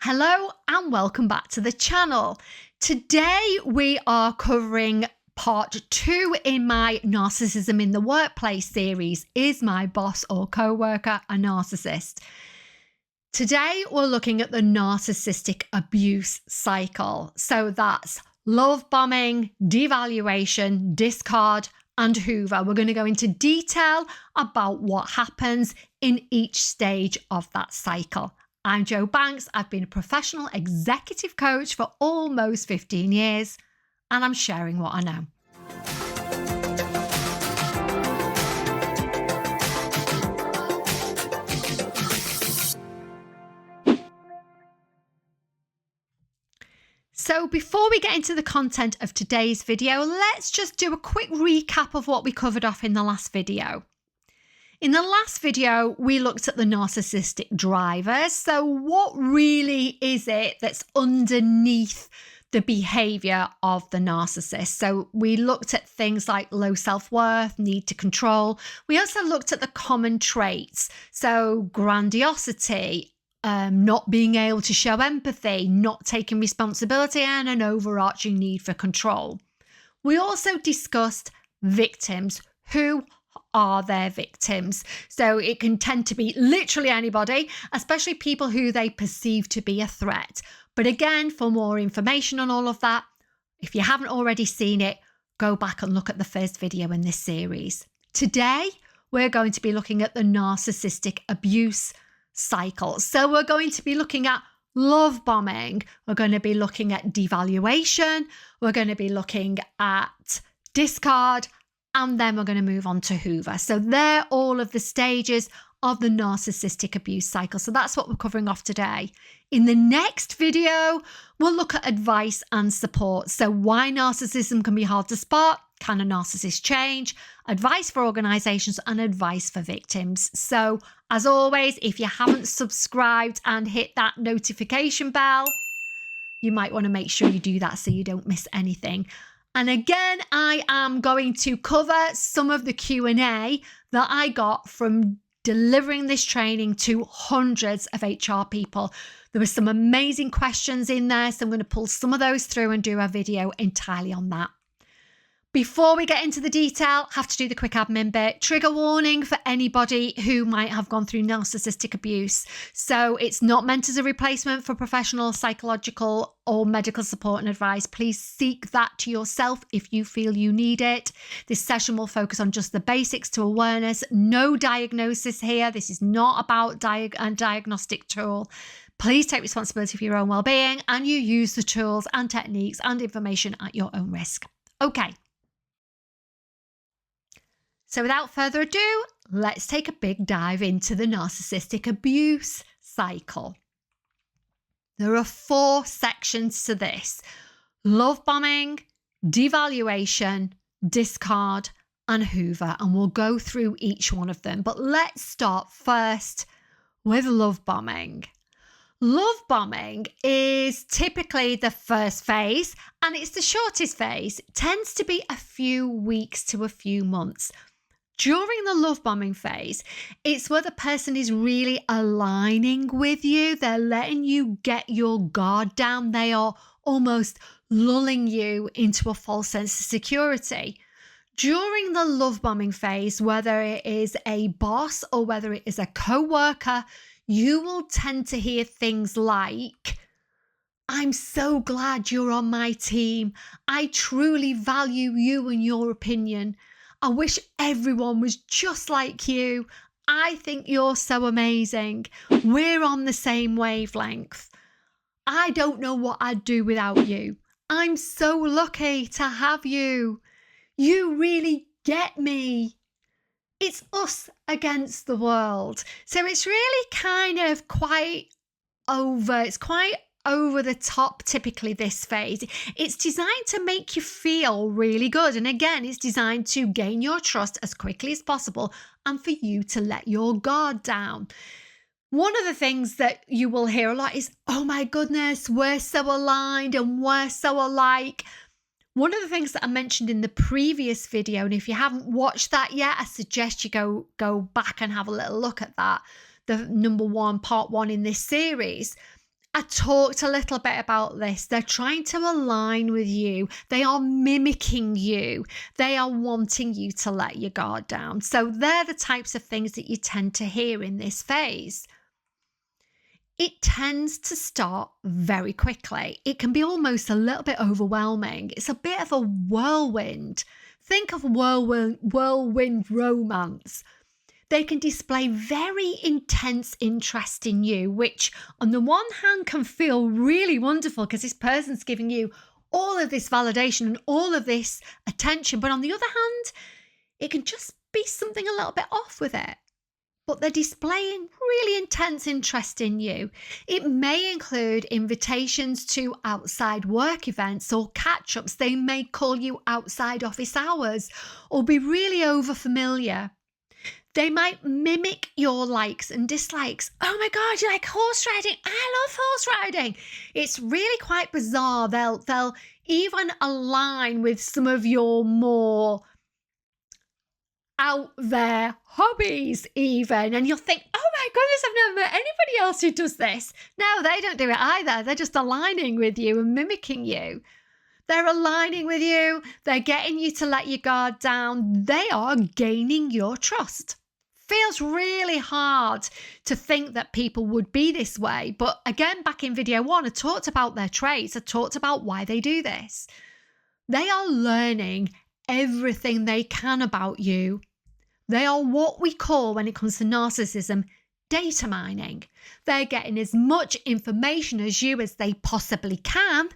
Hello and welcome back to the channel. Today we are covering part 2 in my Narcissism in the Workplace series. Is my boss or co-worker a narcissist? Today we're looking at the Narcissistic Abuse Cycle. So that's love bombing, devaluation, discard, and Hoover. We're going to go into detail about what happens in each stage of that cycle. I'm Jo Banks. I've been a professional executive coach for almost 15 years, and I'm sharing what I know. So before we get into the content of today's video, let's just do a quick recap of what we covered off in the last video. In the last video, we looked at the narcissistic drivers. So what really is it that's underneath the behavior of the narcissist? So we looked at things like low self-worth, need to control. We also looked at the common traits. So grandiosity, not being able to show empathy, not taking responsibility, and an overarching need for control. We also discussed victims. Who are their victims? So it can tend to be literally anybody, especially people who they perceive to be a threat. But again, for more information on all of that, if you haven't already seen it, go back and look at the first video in this series. Today, we're going to be looking at the Narcissistic Abuse Cycle. So we're going to be looking at love bombing. We're going to be looking at devaluation. We're going to be looking at discard. And then we're going to move on to Hoover. So they're all of the stages of the narcissistic abuse cycle. So that's what we're covering off today. In the next video, we'll look at advice and support. So why narcissism can be hard to spot, can a narcissist change, advice for organizations, and advice for victims. So as always, if you haven't subscribed and hit that notification bell, you might want to make sure you do that so you don't miss anything. And again, I am going to cover some of the Q&A that I got from delivering this training to hundreds of HR people. There were some amazing questions in there, so I'm going to pull some of those through and do a video entirely on that. Before we get into the detail, have to do the quick admin bit. Trigger warning for anybody who might have gone through narcissistic abuse. So it's not meant as a replacement for professional, psychological, or medical support and advice. Please seek that to yourself if you feel you need it. This session will focus on just the basics to awareness. No diagnosis here. This is not about a diagnostic tool. Please take responsibility for your own well-being, and you use the tools and techniques and information at your own risk. Okay. So without further ado, let's take a big dive into the narcissistic abuse cycle. There are 4 sections to this: love bombing, devaluation, discard, and Hoover. And we'll go through each one of them. But let's start first with love bombing. Love bombing is typically the first phase, and it's the shortest phase. It tends to be a few weeks to a few months. During the love bombing phase, it's where the person is really aligning with you. They're letting you get your guard down. They are almost lulling you into a false sense of security. During the love bombing phase, whether it is a boss or whether it is a co-worker, you will tend to hear things like, "I'm so glad you're on my team. I truly value you and your opinion. I wish everyone was just like you. I think you're so amazing. We're on the same wavelength. I don't know what I'd do without you. I'm so lucky to have you. You really get me. It's us against the world." So it's really kind of quite over. It's quite over the top, typically, this phase. It's designed to make you feel really good. And again, it's designed to gain your trust as quickly as possible and for you to let your guard down. One of the things that you will hear a lot is, "Oh my goodness, we're so aligned and we're so alike." One of the things that I mentioned in the previous video, and if you haven't watched that yet, I suggest you go back and have a little look at that, the part 1 in this series. I talked a little bit about this. They're trying to align with you. They are mimicking you. They are wanting you to let your guard down. So they're the types of things that you tend to hear in this phase. It tends to start very quickly. It can be almost a little bit overwhelming. It's a bit of a whirlwind. Think of whirlwind romance. They can display very intense interest in you, which on the one hand can feel really wonderful because this person's giving you all of this validation and all of this attention. But on the other hand, it can just be something a little bit off with it. But they're displaying really intense interest in you. It may include invitations to outside work events or catch-ups. They may call you outside office hours or be really over-familiar. They might mimic your likes and dislikes. Oh my God, you like horse riding? I love horse riding. It's really quite bizarre. They'll even align with some of your more out there hobbies even. And you'll think, oh my goodness, I've never met anybody else who does this. No, they don't do it either. They're just aligning with you and mimicking you. They're aligning with you. They're getting you to let your guard down. They are gaining your trust. Feels really hard to think that people would be this way. But again, back in video 1, I talked about their traits. I talked about why they do this. They are learning everything they can about you. They are what we call, when it comes to narcissism, data mining. They're getting as much information as you as they possibly can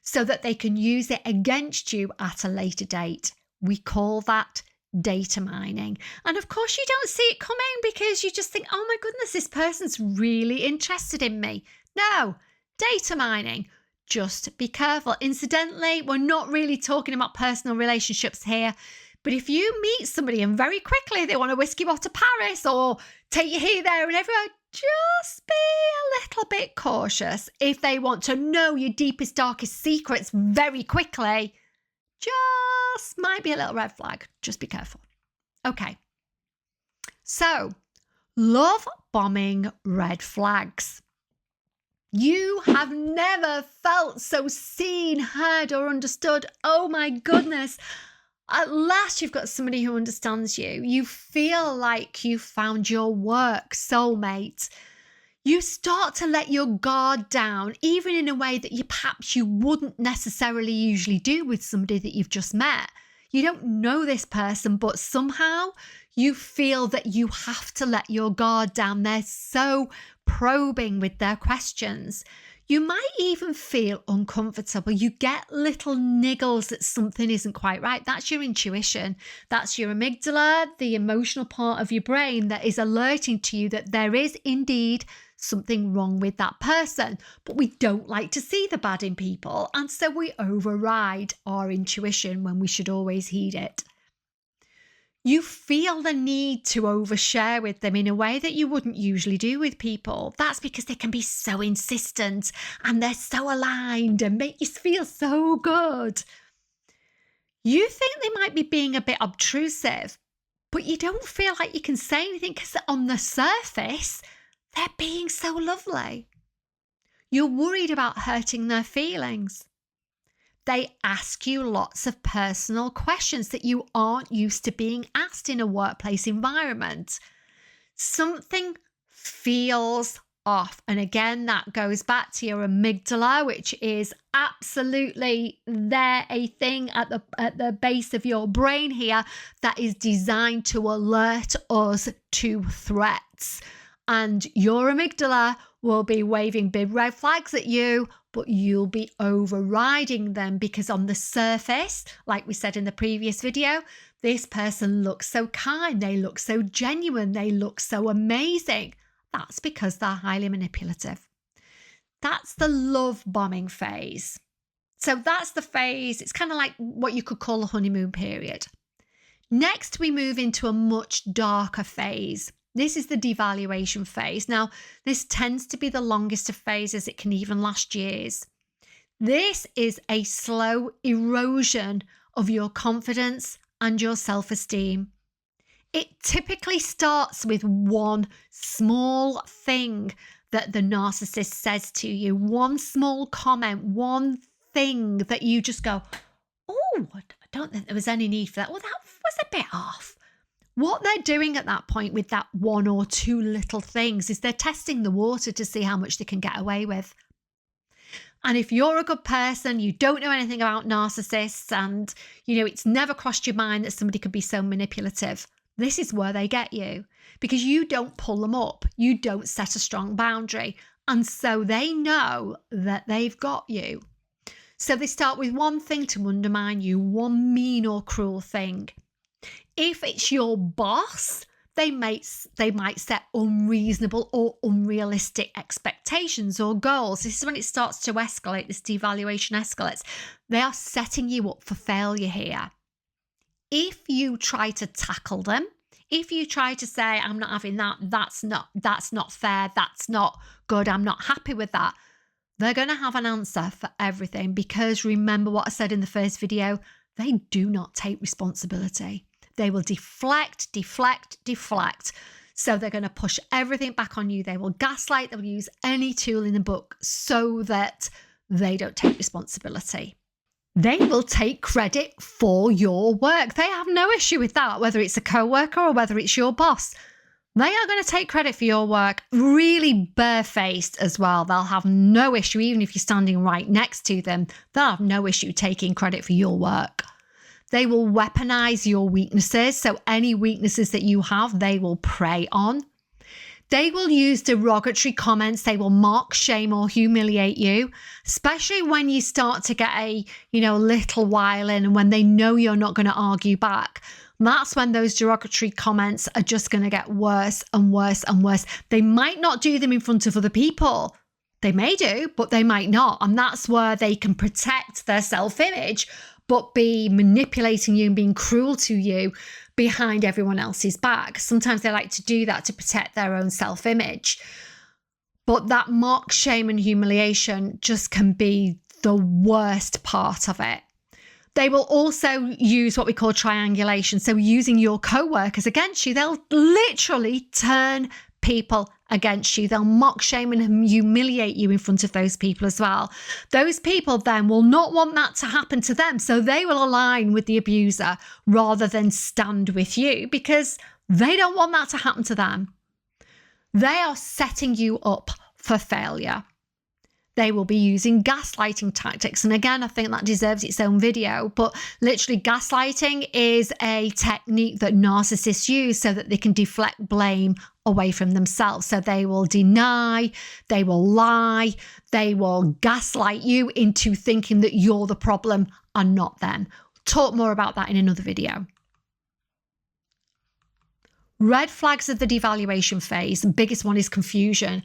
so that they can use it against you at a later date. We call that data mining. And of course you don't see it coming because you just think, oh my goodness, this person's really interested in me. No, data mining. Just be careful. Incidentally, we're not really talking about personal relationships here. But if you meet somebody and very quickly they want to whisk you off to Paris or take you here, there and everywhere, just be a little bit cautious. If they want to know your deepest, darkest secrets very quickly, just might be a little red flag. Just be careful. Okay. So, love bombing red flags. You have never felt so seen, heard, or understood. Oh my goodness. At last you've got somebody who understands you. You feel like you found your work soulmate. You start to let your guard down, even in a way that perhaps you wouldn't necessarily usually do with somebody that you've just met. You don't know this person, but somehow you feel that you have to let your guard down. They're so probing with their questions. You might even feel uncomfortable. You get little niggles that something isn't quite right. That's your intuition. That's your amygdala, the emotional part of your brain that is alerting to you that there is indeed something wrong with that person. But we don't like to see the bad in people. And so we override our intuition when we should always heed it. You feel the need to overshare with them in a way that you wouldn't usually do with people. That's because they can be so insistent and they're so aligned and make you feel so good. You think they might be being a bit obtrusive, but you don't feel like you can say anything because on the surface, they're being so lovely. You're worried about hurting their feelings. They ask you lots of personal questions that you aren't used to being asked in a workplace environment. Something feels off. And again, that goes back to your amygdala, which is absolutely there, a thing at the base of your brain here that is designed to alert us to threats. And your amygdala will be waving big red flags at you, but you'll be overriding them because on the surface, like we said in the previous video, this person looks so kind, they look so genuine, they look so amazing. That's because they're highly manipulative. That's the love bombing phase. So that's the phase, it's kind of like what you could call a honeymoon period. Next, we move into a much darker phase. This is the devaluation phase. Now, this tends to be the longest of phases. It can even last years. This is a slow erosion of your confidence and your self-esteem. It typically starts with one small thing that the narcissist says to you, one small comment, one thing that you just go, oh, I don't think there was any need for that. Well, that was a bit off. What they're doing at that point with that one or two little things is they're testing the water to see how much they can get away with. And if you're a good person, you don't know anything about narcissists, and, it's never crossed your mind that somebody could be so manipulative, this is where they get you, because you don't pull them up. You don't set a strong boundary. And so they know that they've got you. So they start with one thing to undermine you, one mean or cruel thing. If it's your boss, they might set unreasonable or unrealistic expectations or goals. This is when it starts to escalate, this devaluation escalates. They are setting you up for failure here. If you try to tackle them, if you try to say, I'm not having that, that's not fair, that's not good, I'm not happy with that, they're going to have an answer for everything, because remember what I said in the first video, they do not take responsibility. They will deflect. So they're going to push everything back on you. They will gaslight. They'll use any tool in the book so that they don't take responsibility. They will take credit for your work. They have no issue with that, whether it's a co-worker or whether it's your boss. They are going to take credit for your work, really barefaced as well. They'll have no issue, even if you're standing right next to them, they'll have no issue taking credit for your work. They will weaponize your weaknesses. So any weaknesses that you have, they will prey on. They will use derogatory comments. They will mock, shame, or humiliate you, especially when you start to get a, little while in, and when they know you're not going to argue back. That's when those derogatory comments are just going to get worse and worse and worse. They might not do them in front of other people. They may do, but they might not. And that's where they can protect their self-image, but be manipulating you and being cruel to you behind everyone else's back. Sometimes they like to do that to protect their own self-image. But that mock, shame, and humiliation just can be the worst part of it. They will also use what we call triangulation. So using your co-workers against you, they'll literally turn people against you. They'll mock, shame, and humiliate you in front of those people as well. Those people then will not want that to happen to them. So they will align with the abuser rather than stand with you, because they don't want that to happen to them. They are setting you up for failure. They will be using gaslighting tactics. And again, I think that deserves its own video, but literally gaslighting is a technique that narcissists use so that they can deflect blame away from themselves. So they will deny, they will lie, they will gaslight you into thinking that you're the problem and not them. Talk more about that in another video. Red flags of the devaluation phase. The biggest one is confusion.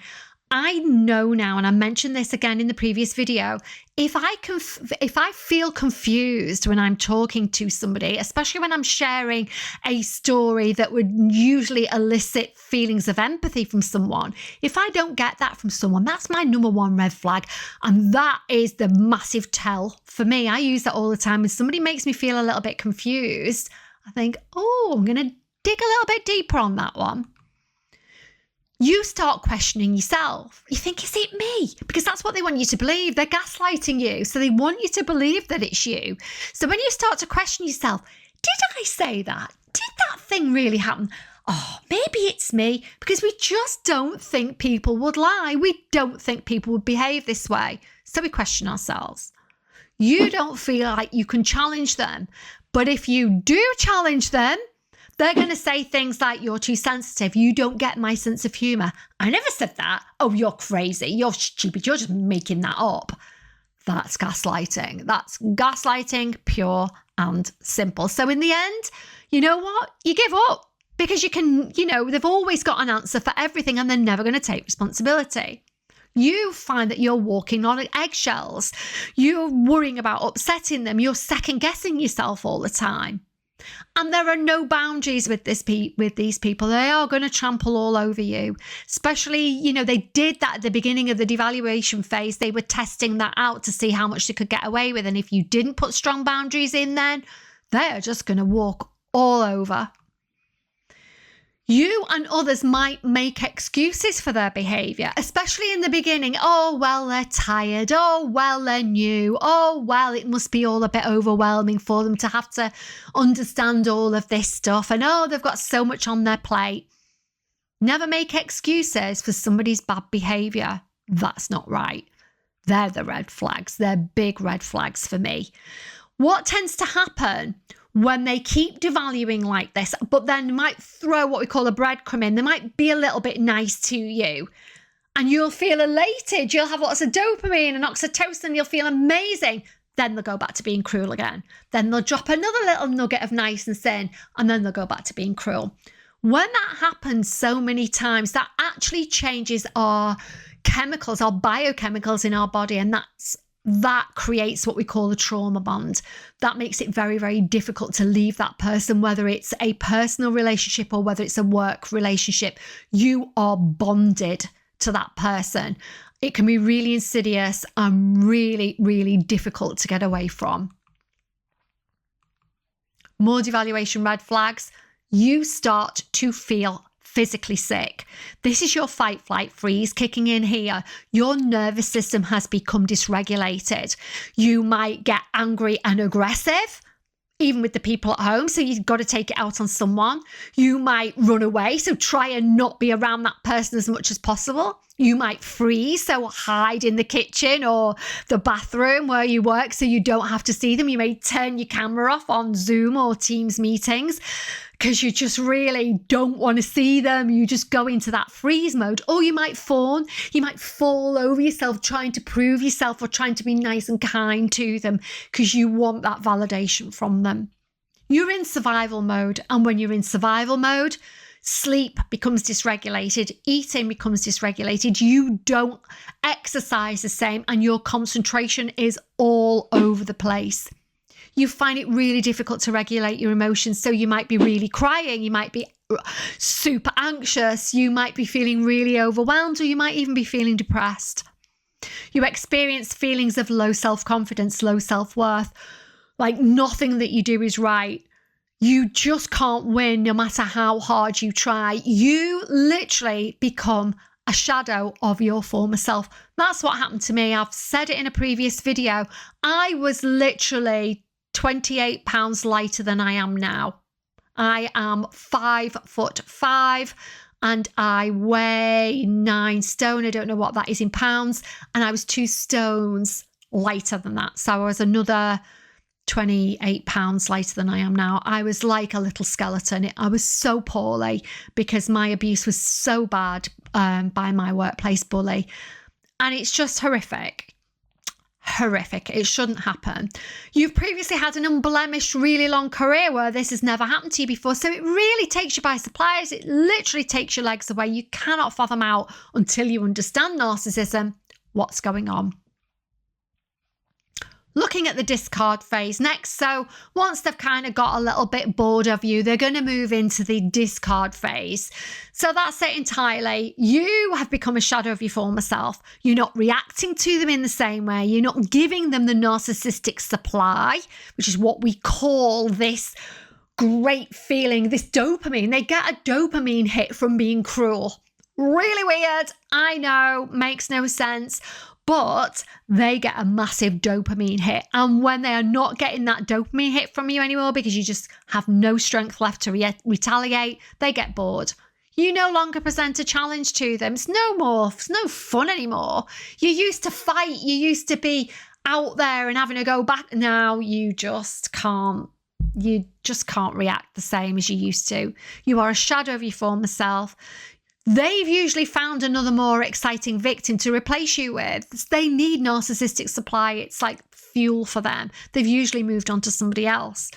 I know now, and I mentioned this again in the previous video, if I feel confused when I'm talking to somebody, especially when I'm sharing a story that would usually elicit feelings of empathy from someone, if I don't get that from someone, that's my number one red flag. And that is the massive tell for me. I use that all the time. When somebody makes me feel a little bit confused, I think, oh, I'm going to dig a little bit deeper on that one. You start questioning yourself. You think, is it me? Because that's what they want you to believe. They're gaslighting you. So they want you to believe that it's you. So when you start to question yourself, did I say that? Did that thing really happen? Oh, maybe it's me. Because we just don't think people would lie. We don't think people would behave this way. So we question ourselves. You don't feel like you can challenge them. But if you do challenge them, they're going to say things like, you're too sensitive. You don't get my sense of humour. I never said that. Oh, you're crazy. You're stupid. You're just making that up. That's gaslighting. That's gaslighting, pure and simple. So in the end, you know what? You give up, because you can, they've always got an answer for everything, and they're never going to take responsibility. You find that you're walking on eggshells. You're worrying about upsetting them. You're second guessing yourself all the time. And there are no boundaries with these people. They are going to trample all over you. Especially, they did that at the beginning of the devaluation phase. They were testing that out to see how much they could get away with. And if you didn't put strong boundaries in, then they are just going to walk all over. You and others might make excuses for their behaviour, especially in the beginning. Oh, well, they're tired. Oh, well, they're new. Oh, well, it must be all a bit overwhelming for them to have to understand all of this stuff. And oh, they've got so much on their plate. Never make excuses for somebody's bad behaviour. That's not right. They're the red flags. They're big red flags for me. What tends to happen when they keep devaluing like this, but then might throw what we call a breadcrumb in, they might be a little bit nice to you and you'll feel elated. You'll have lots of dopamine and oxytocin. You'll feel amazing. Then they'll go back to being cruel again. Then they'll drop another little nugget of niceness in and then they'll go back to being cruel. When that happens so many times, that actually changes our chemicals, our biochemicals in our body, and that creates what we call a trauma bond. That makes it very, very difficult to leave that person, whether it's a personal relationship or whether it's a work relationship. You are bonded to that person. It can be really insidious and really, really difficult to get away from. More devaluation red flags. You start to feel physically sick. This is your fight, flight, freeze kicking in here. Your nervous system has become dysregulated. You might get angry and aggressive, even with the people at home. So you've got to take it out on someone. You might run away. So try and not be around that person as much as possible. You might freeze. So hide in the kitchen or the bathroom where you work so you don't have to see them. You may turn your camera off on Zoom or Teams meetings because you just really don't want to see them. You just go into that freeze mode. Or you might fawn. You might fall over yourself trying to prove yourself or trying to be nice and kind to them because you want that validation from them. You're in survival mode. And when you're in survival mode, sleep becomes dysregulated, eating becomes dysregulated, you don't exercise the same, and your concentration is all over the place. You find it really difficult to regulate your emotions. So you might be really crying, you might be super anxious, you might be feeling really overwhelmed, or you might even be feeling depressed. You experience feelings of low self-confidence, low self-worth, like nothing that you do is right. You just can't win no matter how hard you try. You literally become a shadow of your former self. That's what happened to me. I've said it in a previous video. I was literally 28 pounds lighter than I am now. I am 5'5" and I weigh 9 stone. I don't know what that is in pounds. And I was 2 stones lighter than that. So I was another 28 pounds lighter than I am now. I was like a little skeleton. I was so poorly because my abuse was so bad by my workplace bully. And it's just horrific. Horrific. It shouldn't happen. You've previously had an unblemished, really long career where this has never happened to you before. So it really takes you by surprise. It literally takes your legs away. You cannot fathom out until you understand narcissism, what's going on. Looking at the discard phase next. So once they've kind of got a little bit bored of you, they're going to move into the discard phase. So that's it entirely. You have become a shadow of your former self. You're not reacting to them in the same way. You're not giving them the narcissistic supply, which is what we call this great feeling, this dopamine. They get a dopamine hit from being cruel. Really weird. I know, makes no sense. But they get a massive dopamine hit. And when they are not getting that dopamine hit from you anymore because you just have no strength left to retaliate, they get bored. You no longer present a challenge to them. It's no fun anymore. You used to fight. You used to be out there and having a go back. Now you just can't. You just can't react the same as you used to. You are a shadow of your former self. They've usually found another more exciting victim to replace you with. They need narcissistic supply. It's like fuel for them. They've usually moved on to somebody else.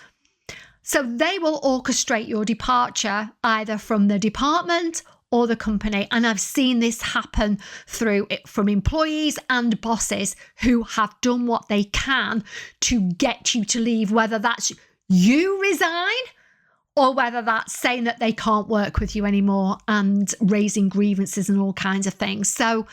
So they will orchestrate your departure either from the department or the company. And I've seen this happen from employees and bosses who have done what they can to get you to leave, whether that's you resign or whether that's saying that they can't work with you anymore and raising grievances and all kinds of things. So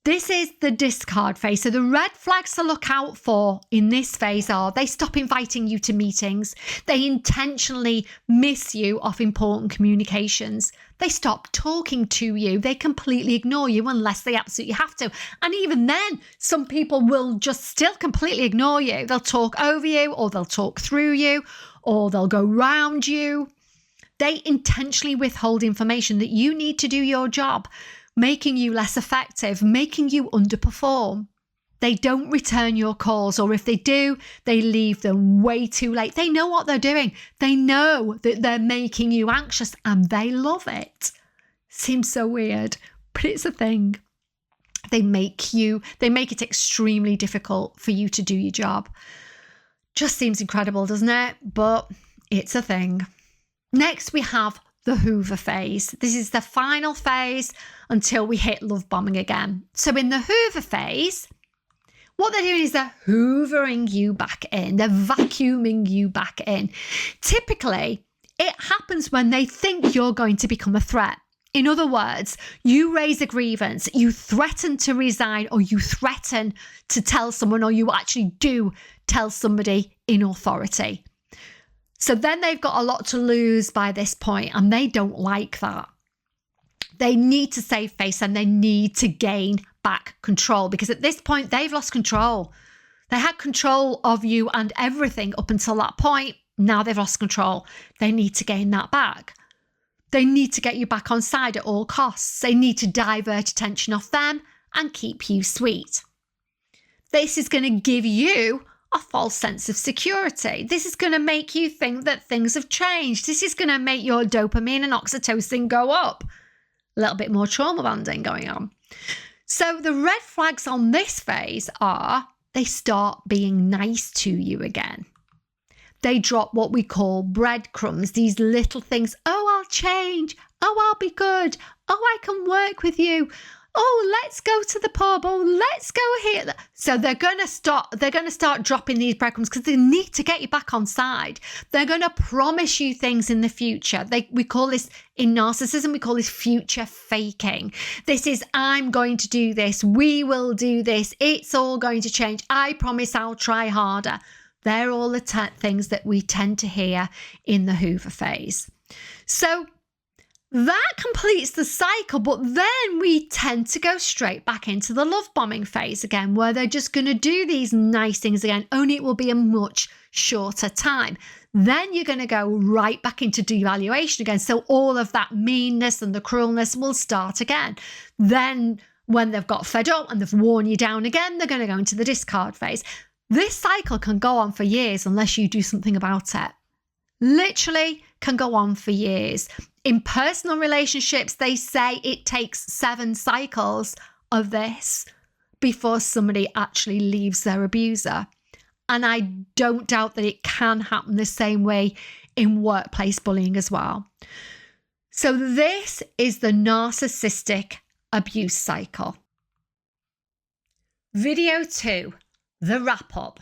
This is the discard phase. So the red flags to look out for in this phase are they stop inviting you to meetings. They intentionally miss you off important communications. They stop talking to you. They completely ignore you unless they absolutely have to. And even then, some people will just still completely ignore you. They'll talk over you, or they'll talk through you, or they'll go round you. They intentionally withhold information that you need to do your job, making you less effective, making you underperform. They don't return your calls, or if they do, they leave them way too late. They know what they're doing. They know that they're making you anxious and they love it. Seems so weird, but it's a thing. They make it extremely difficult for you to do your job. Just seems incredible, doesn't it? But it's a thing. Next, we have the Hoover phase. This is the final phase until we hit love bombing again. So in the Hoover phase, what they're doing is they're hoovering you back in. They're vacuuming you back in. Typically, it happens when they think you're going to become a threat. In other words, you raise a grievance, you threaten to resign, or you threaten to tell someone, or you actually do tell somebody in authority. So then they've got a lot to lose by this point, and they don't like that. They need to save face and they need to gain back control, because at this point they've lost control. They had control of you and everything up until that point. Now they've lost control. They need to gain that back. They need to get you back on side at all costs. They need to divert attention off them and keep you sweet. This is going to give you a false sense of security. This is going to make you think that things have changed. This is going to make your dopamine and oxytocin go up. A little bit more trauma bonding going on. So the red flags on this phase are they start being nice to you again. They drop what we call breadcrumbs, these little things. Oh, I'll change. Oh, I'll be good. Oh, I can work with you. Oh, let's go to the pub. Oh, let's go here. So they're going to start dropping these breadcrumbs because they need to get you back on side. They're going to promise you things in the future. We call this, in narcissism, we call this future faking. This is, I'm going to do this. We will do this. It's all going to change. I promise I'll try harder. They're all the things that we tend to hear in the Hoover phase. So that completes the cycle, but then we tend to go straight back into the love bombing phase again, where they're just going to do these nice things again, only it will be a much shorter time. Then you're going to go right back into devaluation again. So all of that meanness and the cruelness will start again. Then when they've got fed up and they've worn you down again, they're going to go into the discard phase. This cycle can go on for years unless you do something about it. Literally can go on for years. In personal relationships, they say it takes 7 cycles of this before somebody actually leaves their abuser. And I don't doubt that it can happen the same way in workplace bullying as well. So this is the narcissistic abuse cycle. Video 2, the wrap up.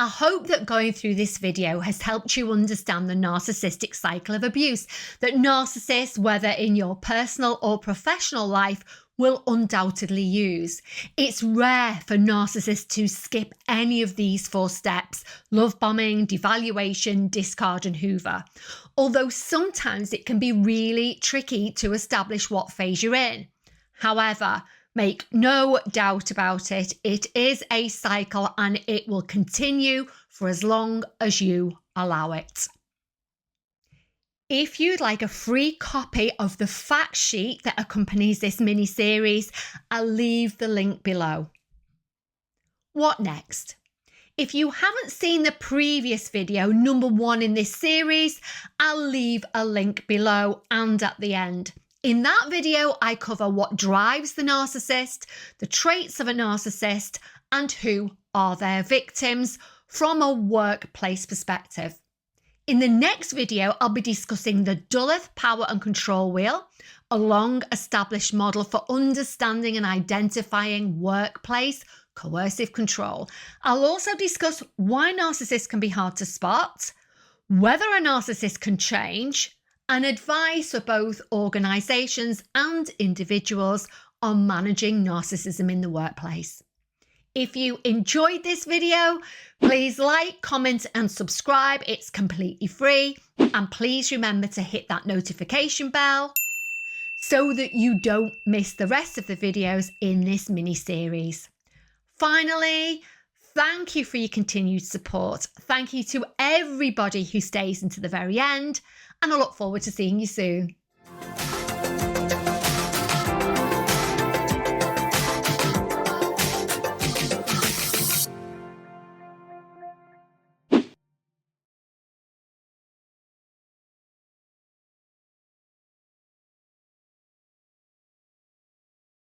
I hope that going through this video has helped you understand the narcissistic cycle of abuse that narcissists, whether in your personal or professional life, will undoubtedly use. It's rare for narcissists to skip any of these 4 steps: love bombing, devaluation, discard, and Hoover. Although sometimes it can be really tricky to establish what phase you're in. However, make no doubt about it, it is a cycle and it will continue for as long as you allow it. If you'd like a free copy of the fact sheet that accompanies this mini-series, I'll leave the link below. What next? If you haven't seen the previous video, number 1 in this series, I'll leave a link below and at the end. In that video, I cover what drives the narcissist, the traits of a narcissist, and who are their victims from a workplace perspective. In the next video, I'll be discussing the Duluth power and control wheel, a long-established model for understanding and identifying workplace coercive control. I'll also discuss why narcissists can be hard to spot, whether a narcissist can change, and advice for both organisations and individuals on managing narcissism in the workplace. If you enjoyed this video, please like, comment and subscribe. It's completely free. And please remember to hit that notification bell so that you don't miss the rest of the videos in this mini-series. Finally, thank you for your continued support. Thank you to everybody who stays until the very end, and I look forward to seeing you soon.